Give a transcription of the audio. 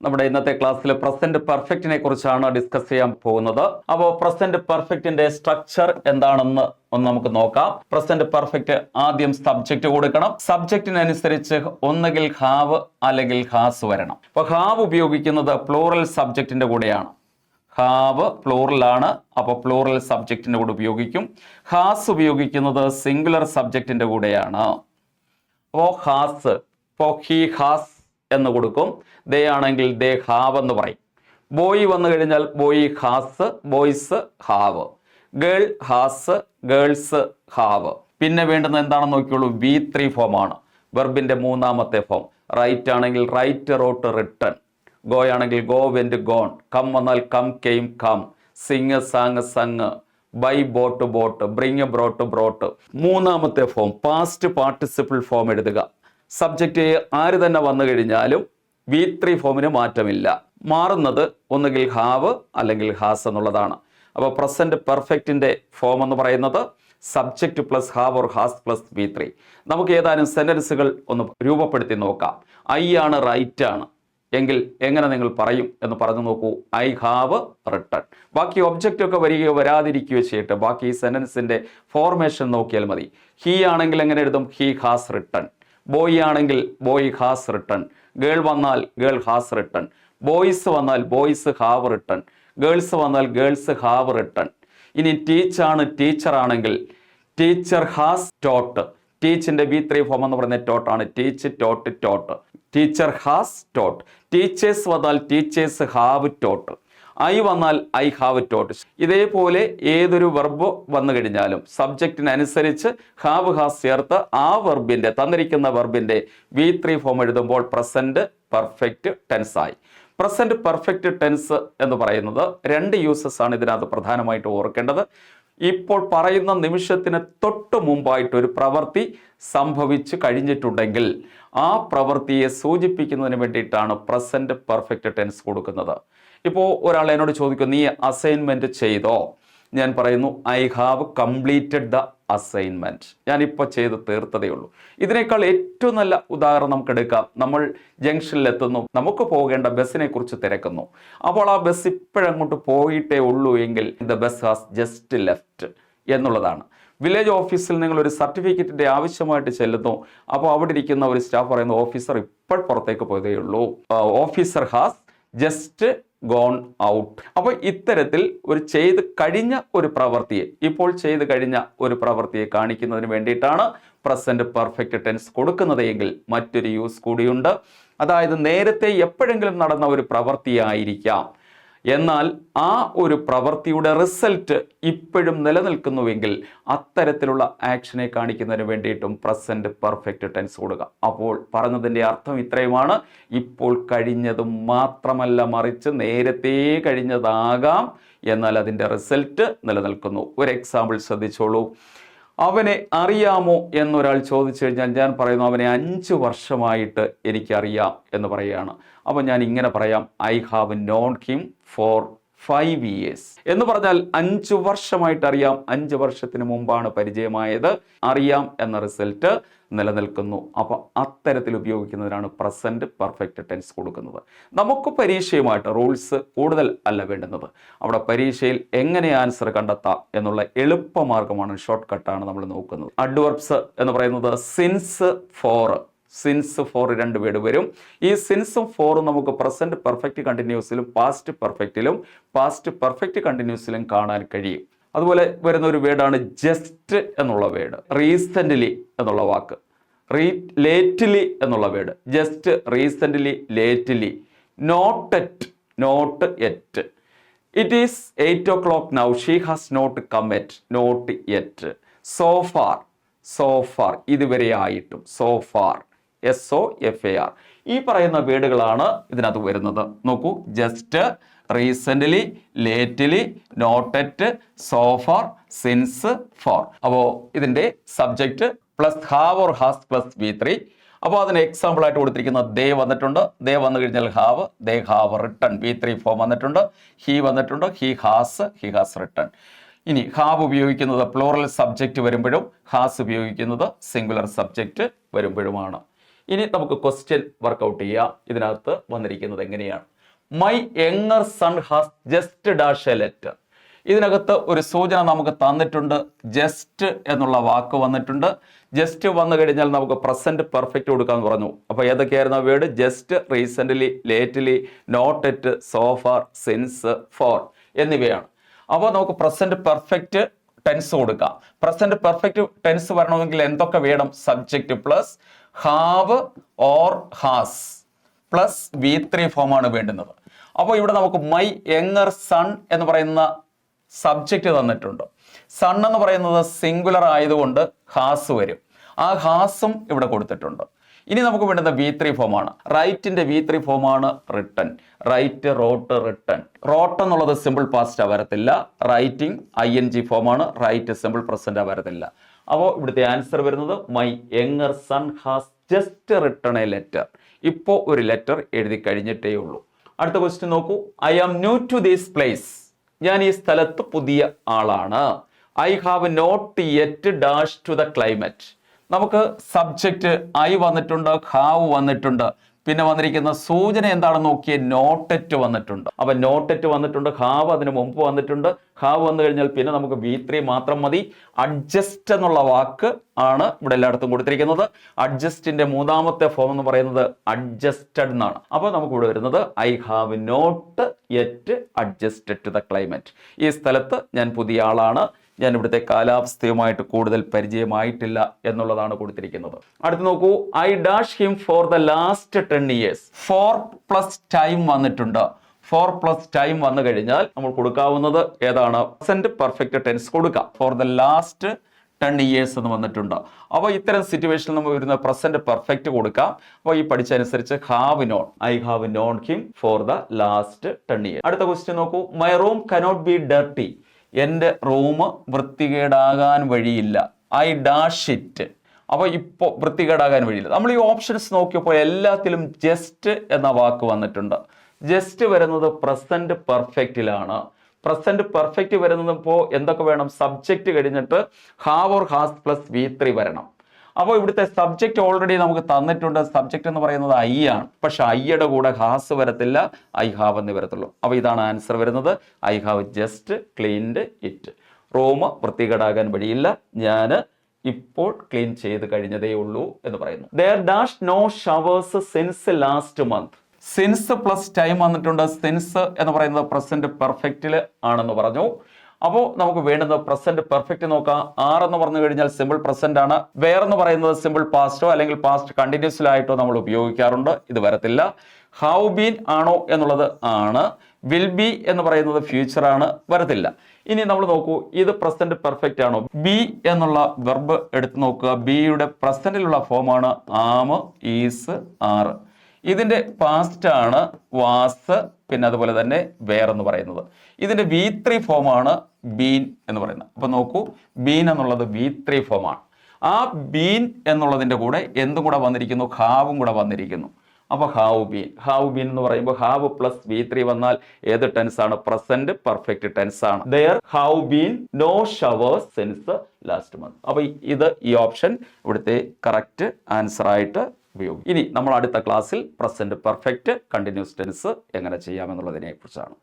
നമ്മുടെ ഇന്നത്തെ ക്ലാസ്സിൽ പ്രസന്റ് പെർഫെക്റ്റിനെ കുറിച്ചാണ് ഡിസ്കസ് ചെയ്യാൻ പോകുന്നത്. അപ്പോൾ പ്രസന്റ് പെർഫെക്റ്റിന്റെ സ്ട്രക്ചർ എന്താണെന്ന് ഒന്ന് നമുക്ക് നോക്കാം. പ്രസന്റ് പെർഫെക്റ്റ് ആദ്യം സബ്ജക്റ്റ് കൊടുക്കണം. സബ്ജക്റ്റിനനുസരിച്ച് ഒന്നുകിൽ ഹാവ് അല്ലെങ്കിൽ ഹാസ് വരണം. അപ്പൊ ഹാവ് ഉപയോഗിക്കുന്നത് പ്ലൂറൽ സബ്ജക്റ്റിന്റെ കൂടെയാണ്. ഹാവ് പ്ലൂറലാണ്, അപ്പോൾ പ്ലൂറൽ സബ്ജക്റ്റിന്റെ കൂടെ ഉപയോഗിക്കും. ഹാസ് ഉപയോഗിക്കുന്നത് സിംഗുലർ സബ്ജക്റ്റിന്റെ കൂടെയാണ്. അപ്പോൾ ഹാസ്, ഇപ്പോൾ ഹി ഹാസ് എന്ന് കൊടുക്കും. ദേ ആണെങ്കിൽ ദേ ഹാവ് എന്ന് പറയും. ബോയ് വന്നു കഴിഞ്ഞാൽ boy has, boys have. Girl has, girls have. പിന്നെ വേണ്ടുന്നത് എന്താണെന്ന് നോക്കിയോളൂ, V3 ഫോം ആണ്. വെർബിന്റെ മൂന്നാമത്തെ ഫോം. റൈറ്റ് ആണെങ്കിൽ റൈറ്റ്, റോട്ട്, റിട്ടൺ. ഗോ ആണെങ്കിൽ ഗോ, വെന്റ്, ഗോൺ. കം വന്നാൽ come, came, come. Sing, sang, sung. Buy, bought, bought. Bring, brought, brought. മൂന്നാമത്തെ ഫോം പാസ്റ്റ് പാർട്ടിസിപ്പിൾ ഫോം എഴുതുക. സബ്ജക്റ്റ് ആര് തന്നെ വന്നു കഴിഞ്ഞാലും V3 ഫോമിന് മാറ്റമില്ല. മാറുന്നത് ഒന്നുകിൽ ഹാവ് അല്ലെങ്കിൽ ഹാസ് എന്നുള്ളതാണ്. അപ്പോൾ പ്രസന്റ് പെർഫെക്റ്റിന്റെ ഫോം എന്ന് പറയുന്നത് subject plus have or has plus V3. നമുക്ക് ഏതാനും സെന്റൻസുകൾ ഒന്ന് രൂപപ്പെടുത്തി നോക്കാം. ഐ ആണ്, റൈറ്റ് ആണ് എങ്കിൽ എങ്ങനെ നിങ്ങൾ പറയും എന്ന് പറഞ്ഞു നോക്കൂ. I have written. ബാക്കി ഒബ്ജക്റ്റ് ഒക്കെ വരികയോ വരാതിരിക്കുകയോ ചെയ്യട്ടെ, ബാക്കി ഈ സെന്റൻസിന്റെ ഫോർമേഷൻ നോക്കിയാൽ മതി. ഹി ആണെങ്കിൽ എങ്ങനെ എഴുതും? He has written. ബോയ് ആണെങ്കിൽ ബോയ് ഹാസ് റിട്ടൺ. ഗേൾ വന്നാൽ ഗേൾ ഹാസ് റിട്ടൺ. ബോയ്സ് വന്നാൽ ബോയ്സ് ഹാവ് റിട്ടൺ. ഗേൾസ് വന്നാൽ ഗേൾസ് ഹാവ് റിട്ടൺ. ഇനി ടീച്ചാണ്, ടീച്ചർ ആണെങ്കിൽ ടീച്ചർ ഹാസ് ടോട്ട്. ടീച്ചിന്റെ V3 ഫോം എന്ന് പറയുന്നത് ടോട്ടാണ്. Teach, taught, taught. Teacher has taught. Teachers വന്നാൽ ടീച്ചേഴ്സ് ഹാവ് ടോട്ട്. ഐ വന്നാൽ ഐ ഹാവ് ടോട്ട്. ഇതേപോലെ ഏതൊരു വെർബ് വന്നു കഴിഞ്ഞാലും സബ്ജക്റ്റിനനുസരിച്ച് ഹാവ് ഹാസ് ചേർത്ത് ആ വെർബിന്റെ, തന്നിരിക്കുന്ന വെർബിന്റെ V3 ഫോം എഴുതുമ്പോൾ പ്രസന്റ് പെർഫെക്റ്റ് ടെൻസ് ആയി. പ്രസന്റ് പെർഫെക്റ്റ് ടെൻസ് എന്ന് പറയുന്നത് രണ്ട് യൂസസ് ആണ് ഇതിനകത്ത് പ്രധാനമായിട്ട് ഓർക്കേണ്ടത്. ഇപ്പോൾ പറയുന്ന നിമിഷത്തിന് തൊട്ട് മുമ്പായിട്ട് ഒരു പ്രവൃത്തി സംഭവിച്ചു കഴിഞ്ഞിട്ടുണ്ടെങ്കിൽ ആ പ്രവൃത്തിയെ സൂചിപ്പിക്കുന്നതിന് വേണ്ടിയിട്ടാണ് പ്രസന്റ് പെർഫെക്റ്റ് ടെൻസ് കൊടുക്കുന്നത്. ഇപ്പോൾ ഒരാൾ എന്നോട് ചോദിക്കും, നീ അസൈൻമെന്റ് ചെയ്തോ? ഞാൻ പറയുന്നു I have completed the assignment. ഞാനിപ്പോൾ ചെയ്ത് തീർത്തതേ ഉള്ളൂ. ഇതിനേക്കാൾ ഏറ്റവും നല്ല ഉദാഹരണം നമുക്ക് എടുക്കാം. നമ്മൾ ജംഗ്ഷനിൽ എത്തുന്നു, നമുക്ക് പോകേണ്ട ബസ്സിനെ കുറിച്ച് തിരക്കുന്നു. അപ്പോൾ ആ ബസ് ഇപ്പോഴങ്ങോട്ട് പോയിട്ടേ ഉള്ളൂ എങ്കിൽ the bus has just left എന്നുള്ളതാണ്. വില്ലേജ് ഓഫീസിൽ നിങ്ങൾ ഒരു സർട്ടിഫിക്കറ്റിന്റെ ആവശ്യമായിട്ട് ചെല്ലുന്നു. അപ്പോൾ അവിടെ ഇരിക്കുന്ന ഒരു സ്റ്റാഫ് പറയുന്നു, ഓഫീസർ ഇപ്പോൾ പുറത്തേക്ക് പോയതേ ഉള്ളൂ. Officer has just gone out. അപ്പോൾ ഇത്തരത്തിൽ ഒരു ചെയ്ത് കഴിഞ്ഞ ഒരു പ്രവൃത്തിയെ, ഇപ്പോൾ ചെയ്ത് കഴിഞ്ഞ ഒരു പ്രവൃത്തിയെ കാണിക്കുന്നതിന് വേണ്ടിയിട്ടാണ് പ്രസന്റ് പെർഫെക്റ്റ് ടെൻസ് കൊടുക്കുന്നത് എങ്കിൽ മറ്റൊരു യൂസ് കൂടിയുണ്ട്. അതായത് നേരത്തെ എപ്പോഴെങ്കിലും നടന്ന ഒരു പ്രവൃത്തിയായിരിക്കാം, എന്നാൽ ആ ഒരു പ്രവൃത്തിയുടെ റിസൾട്ട് ഇപ്പോഴും നിലനിൽക്കുന്നുവെങ്കിൽ അത്തരത്തിലുള്ള ആക്ഷനെ കാണിക്കുന്നതിന് വേണ്ടിയിട്ടും പ്രസന്റ് പെർഫെക്റ്റ് ടെൻസ് കൊടുക്കുക. അപ്പോൾ പറഞ്ഞതിൻ്റെ അർത്ഥം ഇത്രയുമാണ്. ഇപ്പോൾ കഴിഞ്ഞതും മാത്രമല്ല, മറിച്ച് നേരത്തെ കഴിഞ്ഞതാകാം, എന്നാൽ അതിൻ്റെ റിസൾട്ട് നിലനിൽക്കുന്നു. ഒരു എക്സാമ്പിൾ ശ്രദ്ധിച്ചോളൂ. അവനെ അറിയാമോ എന്നൊരാൾ ചോദിച്ചു കഴിഞ്ഞാൽ ഞാൻ പറയുന്നു, അവനെ 5 വർഷമായിട്ട് എനിക്കറിയാം എന്ന് പറയുകയാണ്. അപ്പോൾ ഞാൻ ഇങ്ങനെ പറയാം, I have known him four 5 years എന്ന് പറഞ്ഞാൽ 5 വർഷമായിട്ട് അറിയാം. 5 വർഷത്തിന് മുമ്പാണ് പരിചയമായത്. അറിയാം എന്ന റിസൾട്ട് നിലനിൽക്കുന്നു. അപ്പോൾ അത്തരത്തിൽ ഉപയോഗിക്കുന്നതിനാണ് പ്രസന്റ് പെർഫെക്റ്റ് ടെൻസ് കൊടുക്കുന്നത്. നമുക്ക് പരീക്ഷയുമായിട്ട് റൂൾസ് കൂടുതൽ അല്ല വേണ്ടുന്നത്. അവിടെ പരീക്ഷയിൽ എങ്ങനെ ആൻസർ കണ്ടെത്താം എന്നുള്ള എളുപ്പമാർഗമാണ്, ഷോർട്ട് കട്ടാണ് നമ്മൾ നോക്കുന്നത്. അഡ്വർബ്സ് എന്ന് പറയുന്നത് സിൻസ്, ഫോർ. സിൻസ്, ഫോർ രണ്ട് വേർഡ് വരും. ഈ സിൻസും ഫോറും നമുക്ക് പ്രസന്റ് പെർഫെക്റ്റ് കണ്ടിന്യൂസിലും പാസ്റ്റ് പെർഫെക്റ്റിലും പാസ്റ്റ് പെർഫെക്റ്റ് കണ്ടിന്യൂസിലും കാണാൻ കഴിയും. അതുപോലെ വരുന്ന ഒരു വേർഡാണ് ജസ്റ്റ് എന്നുള്ള വേർഡ്. റീസെന്റ്ലി എന്നുള്ള വാക്ക്, ലേറ്റ്ലി എന്നുള്ള word. Just, recently, lately. Not yet, not yet. It is 8 o'clock now, she has not come yet, not yet. So far, so far ഇതുവരെ ആയിട്ടും, so far, SOFAR. ഈ പറയുന്ന വേർഡുകളാണ് ഇതിനകത്ത് വരുന്നത്. നോക്കൂ, just, recently, lately, not yet, so far, since, for. അപ്പോൾ ഇതിന്റെ subject plus have or has plus V3. അപ്പോൾ അതിന് എക്സാമ്പിൾ ആയിട്ട് കൊടുത്തിരിക്കുന്ന ദേ വന്നിട്ടുണ്ട്. ദേ വന്നു കഴിഞ്ഞാൽ have, they have written. V3 form വന്നിട്ടുണ്ട്. ഹി വന്നിട്ടുണ്ട്, ഹി ഹാസ് റിട്ടൺ. ഇനി ഹാവ് ഉപയോഗിക്കുന്നത് പ്ലൂറൽ സബ്ജക്റ്റ് വരുമ്പോഴും ഹാസ് ഉപയോഗിക്കുന്നത് സിംഗുലർ സബ്ജക്റ്റ് വരുമ്പോഴുമാണ്. ഇനി നമുക്ക് ക്വസ്റ്റ്യൻ വർക്കൗട്ട് ചെയ്യാം. ഇതിനകത്ത് വന്നിരിക്കുന്നത് എങ്ങനെയാണ്? My younger son has just dash a letter. ഇതിനകത്ത് ഒരു സൂചന നമുക്ക് തന്നിട്ടുണ്ട്. ജസ്റ്റ് എന്നുള്ള വാക്ക് വന്നിട്ടുണ്ട്. ജസ്റ്റ് വന്നു കഴിഞ്ഞാൽ നമുക്ക് പ്രസന്റ് പെർഫെക്റ്റ് കൊടുക്കാന്ന് പറഞ്ഞു. അപ്പൊ ഏതൊക്കെയായിരുന്നു ആ word? Just, recently, lately, not yet, so far, since, for എന്നിവയാണ്. അപ്പോൾ നമുക്ക് പ്രസന്റ് പെർഫെക്റ്റ് ടെൻസ് കൊടുക്കാം. പ്രസന്റ് പെർഫെക്റ്റ് ടെൻസ് വരണമെങ്കിൽ എന്തൊക്കെ വേണം? Subject plus have or has plus V3 ഫോമാണ് വേണ്ടുന്നത്. അപ്പോൾ ഇവിടെ നമുക്ക് മൈ യങ്ങർ സൺ എന്ന് പറയുന്ന സബ്ജക്റ്റ് തന്നിട്ടുണ്ട്. സൺ എന്ന് പറയുന്നത് സിംഗുലർ ആയതുകൊണ്ട് ഹാസ് വരും. ആ ഹാസും ഇവിടെ കൊടുത്തിട്ടുണ്ട്. ഇനി നമുക്ക് വേണ്ടുന്ന V3 ഫോമാണ്. റൈറ്റിന്റെ V3 ഫോമാണ് written. Write, wrote, written. Wrote എന്നുള്ളത് സിമ്പിൾ പാസ്റ്റാ വരത്തില്ല. റൈറ്റിംഗ് ING ഫോമാണ്. റൈറ്റ് സിമ്പിൾ പ്രസന്റാ വരത്തില്ല. അപ്പോൾ ഇവിടുത്തെ ആൻസർ വരുന്നത് my younger son has just written a letter. ഇപ്പോൾ ഒരു ലെറ്റർ എഴുതി കഴിഞ്ഞിട്ടേ ഉള്ളൂ. അടുത്ത ക്വസ്റ്റ്യൻ നോക്കൂ. I am new to this place. ഞാൻ ഈ സ്ഥലത്ത് പുതിയ ആളാണ്. I have not yet dash to the climate. നമുക്ക് സബ്ജക്റ്റ് ഐ വന്നിട്ടുണ്ട്, ഹാവ് വന്നിട്ടുണ്ട്. പിന്നെ വന്നിരിക്കുന്ന സൂചന എന്താണെന്ന് നോക്കിയേ, നോട്ടെറ്റ് വന്നിട്ടുണ്ട്. അപ്പൊ നോട്ടെറ്റ് വന്നിട്ടുണ്ട്, ഹാവ് അതിന് മുമ്പ് വന്നിട്ടുണ്ട്. ഹാവ് വന്നു കഴിഞ്ഞാൽ പിന്നെ നമുക്ക് V3 മാത്രം മതി. അഡ്ജസ്റ്റ് എന്നുള്ള വാക്ക് ആണ് ഇവിടെ എല്ലായിടത്തും കൊടുത്തിരിക്കുന്നത്. അഡ്ജസ്റ്റിന്റെ മൂന്നാമത്തെ ഫോം എന്ന് പറയുന്നത് അഡ്ജസ്റ്റഡ് എന്നാണ്. അപ്പൊ നമുക്ക് ഇവിടെ വരുന്നത് I have not yet adjusted to the climate. ഈ സ്ഥലത്ത് ഞാൻ പുതിയ ആളാണ്. ഞാൻ ഇവിടുത്തെ കാലാവസ്ഥയുമായിട്ട് കൂടുതൽ പരിചയമായിട്ടില്ല എന്നുള്ളതാണ് കൊടുത്തിരിക്കുന്നത്. അടുത്ത് നോക്കൂ. I dash him for the last 10 years. 4+ time വന്നിട്ടുണ്ട്. 4+ ടൈം വന്നു കഴിഞ്ഞാൽ നമ്മൾ കൊടുക്കാവുന്നത് ഏതാണ്? പ്രസന്റ് പെർഫെക്റ്റ് ടെൻസ് കൊടുക്കാം. ഫോർ ദ ലാസ്റ്റ് 10 years എന്ന് വന്നിട്ടുണ്ട്. അപ്പോൾ ഇത്തരം സിറ്റുവേഷനിൽ നമ്മൾ വരുന്ന പ്രസന്റ് പെർഫെക്റ്റ് കൊടുക്കാം. അപ്പോൾ ഈ പഠിച്ചനുസരിച്ച് have known, I have known him for the last 10 years. അടുത്ത ക്വസ്റ്റ്യൻ നോക്കൂ. My room cannot be dirty. എൻ്റെ റൂം വൃത്തികേടാകാൻ വഴിയില്ല. I dash it. അപ്പോൾ ഇപ്പോൾ വൃത്തികേടാകാൻ വഴിയില്ല. നമ്മൾ ഈ ഓപ്ഷൻസ് നോക്കിയപ്പോൾ എല്ലാത്തിലും ജസ്റ്റ് എന്ന വാക്ക് വന്നിട്ടുണ്ട്. ജസ്റ്റ് വരുന്നത് പ്രസന്റ് പെർഫെക്റ്റിലാണ്. പ്രസന്റ് പെർഫെക്റ്റ് വരുന്നത് ഇപ്പോൾ എന്തൊക്കെ വേണം? സബ്ജക്റ്റ് കഴിഞ്ഞിട്ട് have or has plus V3 വരണം. അപ്പോൾ ഇവിടുത്തെ സബ്ജക്റ്റ് ഓൾറെഡി നമുക്ക് തന്നിട്ടുണ്ട്. സബ്ജക്റ്റ് എന്ന് പറയുന്നത് ഐ ആണ്. പക്ഷെ ഐയുടെ കൂടെ ഹാസ് വരത്തില്ല, ഐ ഹാവ് എന്നേ വരത്തുള്ളൂ. അപ്പോൾ ഇതാണ് ആൻസർ വരുന്നത്. I have just cleaned it. Room വൃത്തികേടാകാൻ വഴിയില്ല, ഞാൻ ഇപ്പോൾ ക്ലീൻ ചെയ്ത് കഴിഞ്ഞതേ ഉള്ളൂ എന്ന് പറയുന്നു. There dash no showers since last month. Since plus time വന്നിട്ടുണ്ട്. സിൻസ് എന്ന് പറയുന്നത് പ്രസന്റ് പെർഫെക്റ്റിൽ ആണെന്ന് പറഞ്ഞു. അപ്പോൾ നമുക്ക് വേണ്ടുന്നത് പ്രസന്റ് പെർഫെക്റ്റ് നോക്കാം. ആർ എന്ന് പറഞ്ഞു കഴിഞ്ഞാൽ സിമ്പിൾ പ്രസന്റ് ആണ്. വേറെ എന്ന് പറയുന്നത് സിമ്പിൾ പാസ്റ്റോ അല്ലെങ്കിൽ പാസ്റ്റ് കണ്ടിന്യൂസിലായിട്ടോ നമ്മൾ ഉപയോഗിക്കാറുണ്ട്. ഇത് വരത്തില്ല. ഹൗ ബീൻ ആണോ എന്നുള്ളത് ആണ്. വിൽ ബി എന്ന് പറയുന്നത് ഫ്യൂച്ചർ ആണ്, വരത്തില്ല. ഇനി നമ്മൾ നോക്കൂ, ഇത് പ്രസന്റ് പെർഫെക്റ്റ് ആണോ? ബി എന്നുള്ള വെർബ് എടുത്ത് നോക്കുക. ബിയുടെ പ്രസന്റിലുള്ള ഫോമാണ് ആം, ഈസ്, ആർ. ഇതിന്റെ പാസ്റ്റ് ആണ് വാസ്, പിന്നെ അതുപോലെ തന്നെ വേറെന്ന് പറയുന്നത്. ഇതിന്റെ V3 ഫോമാണ് ബീൻ എന്ന് പറയുന്നത്. അപ്പൊ നോക്കൂ, ബീൻ എന്നുള്ളത് V3 ഫോമാണ്. ആ ബീൻ എന്നുള്ളതിന്റെ കൂടെ എന്തും കൂടെ വന്നിരിക്കുന്നു? ഹാവും കൂടെ വന്നിരിക്കുന്നു. അപ്പൊ ഹാവ് ബീൻ. ഹാവ് ബീൻ എന്ന് പറയുമ്പോൾ ഹാവ് പ്ലസ് V3 വന്നാൽ ഏത് ടെൻസ് ആണ്? പ്രസന്റ് പെർഫെക്റ്റ് ടെൻസ് ആണ്. There have been no showers since last month. അപ്പൊ ഈ ഓപ്ഷൻ ഇവിടുത്തെ കറക്റ്റ് ആൻസർ ആയിട്ട് ഉപയോഗിക്കും. ഇനി നമ്മൾ അടുത്ത ക്ലാസ്സിൽ പ്രസന്റ് പെർഫെക്റ്റ് കണ്ടിന്യൂസ് ടെൻസ് എങ്ങനെ ചെയ്യാമെന്നുള്ളതിനെ കുറിച്ചാണ്.